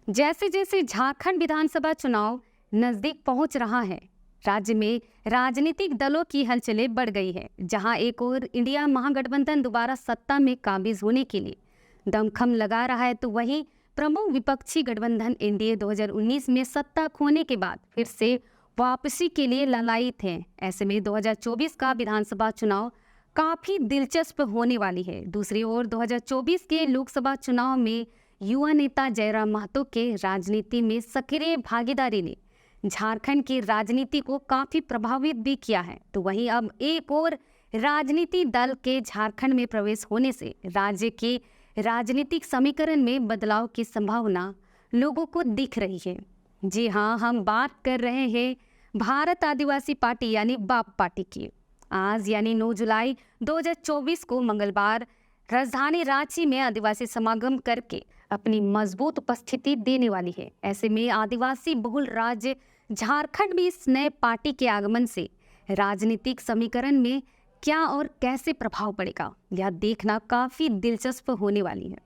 जैसे जैसे झारखंड विधानसभा चुनाव नजदीक पहुंच रहा है, राज्य में राजनीतिक दलों की हलचलें बढ़ गई है। जहां एक और इंडिया महागठबंधन दोबारा सत्ता में काबिज होने के लिए दमखम लगा रहा है, तो वहीं प्रमुख विपक्षी गठबंधन एनडीए 2019 में सत्ता खोने के बाद फिर से वापसी के लिए ललायित है। ऐसे में 2024 का विधानसभा चुनाव काफी दिलचस्प होने वाली है। दूसरी ओर 2024 के लोकसभा चुनाव में युवा नेता जयराम महतो के राजनीति में सक्रिय भागीदारी ने झारखंड की राजनीति को काफी प्रभावित भी किया है। तो वहीं अब एक और राजनीति दल के झारखंड में प्रवेश होने से राज्य के राजनीतिक समीकरण में बदलाव की संभावना लोगों को दिख रही है। जी हाँ, हम बात कर रहे हैं भारत आदिवासी पार्टी यानी बाप पार्टी की। आज यानी 9 जुलाई 2024 को मंगलवार राजधानी रांची में आदिवासी समागम करके अपनी मजबूत उपस्थिति देने वाली है। ऐसे में आदिवासी बहुल राज्य झारखंड में इस नए पार्टी के आगमन से राजनीतिक समीकरण में क्या और कैसे प्रभाव पड़ेगा, यह देखना काफी दिलचस्प होने वाली है।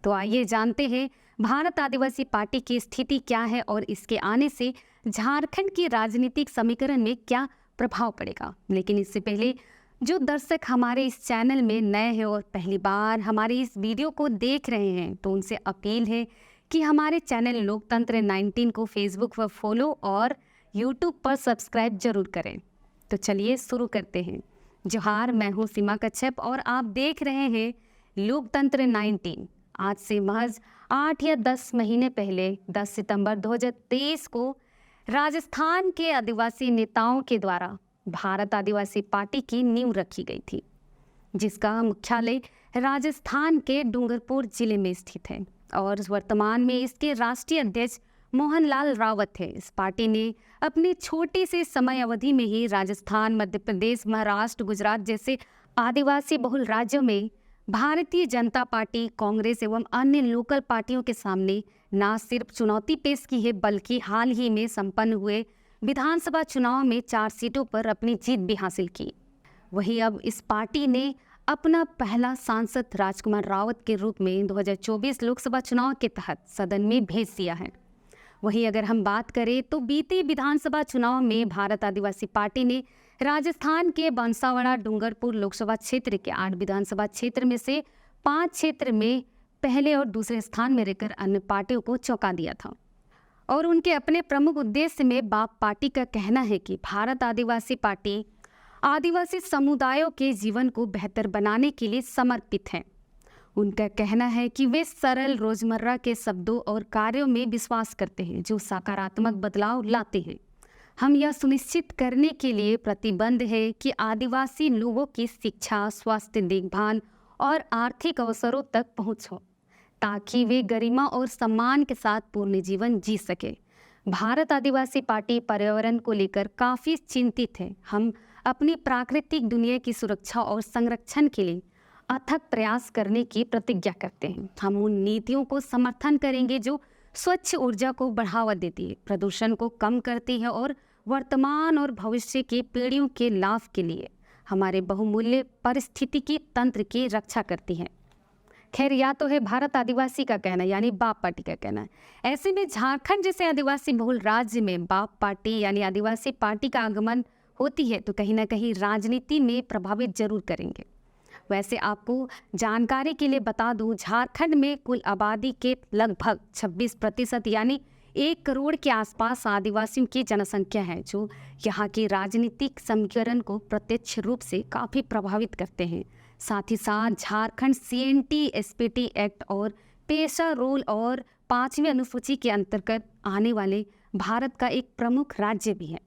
तो आइए जानते हैं भारत आदिवासी पार्टी की स्थिति क्या है और इसके आने से झारखंड की राजनीतिक समीकरण में क्या प्रभाव पड़ेगा। लेकिन इससे पहले जो दर्शक हमारे इस चैनल में नए हैं और पहली बार हमारे इस वीडियो को देख रहे हैं, तो उनसे अपील है कि हमारे चैनल लोकतंत्र 19 को फेसबुक पर फॉलो और यूट्यूब पर सब्सक्राइब जरूर करें। तो चलिए शुरू करते हैं। जोहार, मैं हूँ सीमा कच्छप और आप देख रहे हैं लोकतंत्र 19। आज से महज 8 या 10 महीने पहले 10 सितंबर 2023 को राजस्थान के आदिवासी नेताओं के द्वारा भारत आदिवासी पार्टी की नींव रखी गई थी, जिसका मुख्यालय राजस्थान के डूंगरपुर जिले में स्थित है और वर्तमान में इसके राष्ट्रीय अध्यक्ष मोहन लाल रावत है। इस पार्टी ने अपने छोटे से समय अवधि में ही राजस्थान, मध्य प्रदेश, महाराष्ट्र, गुजरात जैसे आदिवासी बहुल राज्यों में भारतीय जनता पार्टी, कांग्रेस एवं अन्य लोकल पार्टियों के सामने न सिर्फ चुनौती पेश की है, बल्कि हाल ही में संपन्न हुए विधानसभा चुनाव में 4 सीटों पर अपनी जीत भी हासिल की। वहीं अब इस पार्टी ने अपना पहला सांसद राजकुमार रावत के रूप में 2024 लोकसभा चुनाव के तहत सदन में भेज दिया है। वहीं अगर हम बात करें तो बीते विधानसभा चुनाव में भारत आदिवासी पार्टी ने राजस्थान के बांसवाड़ा डूंगरपुर लोकसभा क्षेत्र के 8 विधानसभा क्षेत्र में से 5 क्षेत्र में पहले और दूसरे स्थान में रहकर अन्य पार्टियों को चौंका दिया था। और उनके अपने प्रमुख उद्देश्य में बाप पार्टी का कहना है कि भारत आदिवासी पार्टी आदिवासी समुदायों के जीवन को बेहतर बनाने के लिए समर्पित है। उनका कहना है कि वे सरल रोजमर्रा के शब्दों और कार्यों में विश्वास करते हैं जो सकारात्मक बदलाव लाते हैं। हम यह सुनिश्चित करने के लिए प्रतिबद्ध है कि आदिवासी लोगों की शिक्षा, स्वास्थ्य देखभाल और आर्थिक अवसरों तक पहुँच हो, ताकि वे गरिमा और सम्मान के साथ पूर्ण जीवन जी सके। भारत आदिवासी पार्टी पर्यावरण को लेकर काफ़ी चिंतित है। हम अपनी प्राकृतिक दुनिया की सुरक्षा और संरक्षण के लिए अथक प्रयास करने की प्रतिज्ञा करते हैं। हम उन नीतियों को समर्थन करेंगे जो स्वच्छ ऊर्जा को बढ़ावा देती है, प्रदूषण को कम करती है और वर्तमान और भविष्य की पीढ़ियों के लाभ के लिए हमारे बहुमूल्य पारिस्थितिकी तंत्र की रक्षा करती है। खैर, या तो है भारत आदिवासी का कहना यानी बाप पार्टी का कहना है। ऐसे में झारखंड जैसे आदिवासी बहुल राज्य में बाप पार्टी यानी आदिवासी पार्टी का आगमन होती है तो कहीं ना कहीं राजनीति में प्रभावित जरूर करेंगे। वैसे आपको जानकारी के लिए बता दूं, झारखंड में कुल आबादी के लगभग 26% यानी 1 करोड़ के आसपास आदिवासियों की जनसंख्या है, जो यहाँ के राजनीतिक समीकरण को प्रत्यक्ष रूप से काफ़ी प्रभावित करते हैं। साथ ही साथ झारखंड CNT SPT एक्ट और पेशा रोल और 5वीं अनुसूची के अंतर्गत आने वाले भारत का एक प्रमुख राज्य भी है,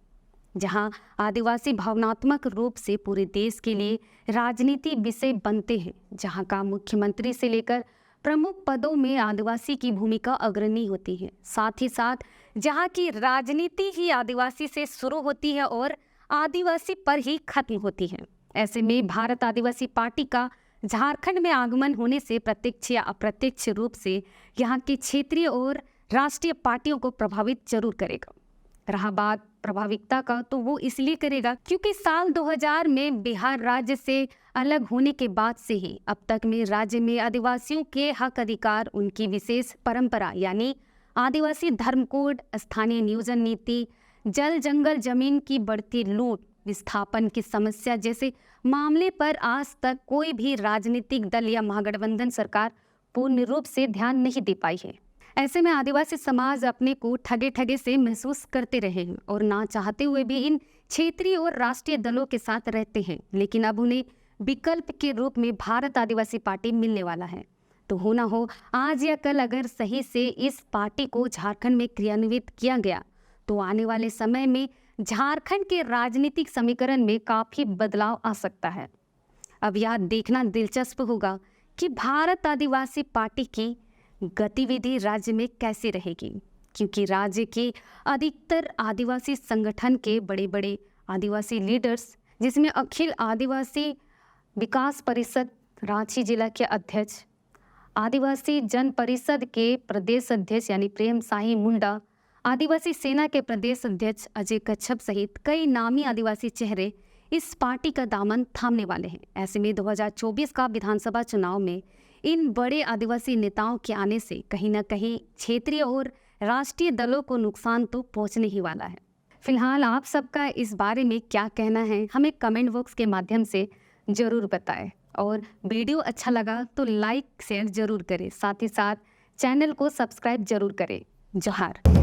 जहां आदिवासी भावनात्मक रूप से पूरे देश के लिए राजनीति विषय बनते हैं, जहां का मुख्यमंत्री से लेकर प्रमुख पदों में आदिवासी की भूमिका अग्रणी होती है। साथ ही साथ जहां की राजनीति ही आदिवासी से शुरू होती है और आदिवासी पर ही खत्म होती है। ऐसे में भारत आदिवासी पार्टी का झारखंड में आगमन होने से प्रत्यक्ष या अप्रत्यक्ष रूप से यहाँ की क्षेत्रीय और राष्ट्रीय पार्टियों को प्रभावित जरूर करेगा। रहा बात प्रभाविकता का, तो वो इसलिए करेगा क्योंकि साल 2000 में बिहार राज्य से अलग होने के बाद से ही अब तक में राज्य में आदिवासियों के हक अधिकार, उनकी विशेष परंपरा यानी आदिवासी धर्म कोड, स्थानीय नियोजन नीति, जल जंगल जमीन की बढ़ती लूट, विस्थापन की समस्या जैसे मामले पर आज तक कोई भी राजनीतिक दल या महागठबंधन सरकार पूर्ण रूप से ध्यान नहीं दे पाई है। ऐसे में आदिवासी समाज अपने को ठगे ठगे से महसूस करते रहे हैं और ना चाहते हुए भी इन क्षेत्रीय और राष्ट्रीय दलों के साथ रहते हैं। लेकिन अब उन्हें विकल्प के रूप में भारत आदिवासी पार्टी मिलने वाला है। तो हो ना हो, आज या कल अगर सही से इस पार्टी को झारखंड में क्रियान्वित किया गया तो आने वाले समय में झारखंड के राजनीतिक समीकरण में काफ़ी बदलाव आ सकता है। अब यह देखना दिलचस्प होगा कि भारत आदिवासी पार्टी की गतिविधि राज्य में कैसे रहेगी, क्योंकि राज्य के अधिकतर आदिवासी संगठन के बड़े बड़े आदिवासी लीडर्स, जिसमें अखिल आदिवासी विकास परिषद रांची जिला के अध्यक्ष, आदिवासी जन परिषद के प्रदेश अध्यक्ष यानी प्रेम साही मुंडा, आदिवासी सेना के प्रदेश अध्यक्ष अजय कच्छप सहित कई नामी आदिवासी चेहरे इस पार्टी का दामन थामने वाले हैं। ऐसे में 2024 का विधानसभा चुनाव में इन बड़े आदिवासी नेताओं के आने से कहीं ना कहीं क्षेत्रीय और राष्ट्रीय दलों को नुकसान तो पहुंचने ही वाला है। फिलहाल आप सबका इस बारे में क्या कहना है, हमें कमेंट बॉक्स के माध्यम से ज़रूर बताएं और वीडियो अच्छा लगा तो लाइक शेयर ज़रूर करें, साथ ही साथ चैनल को सब्सक्राइब जरूर करें। जोहार।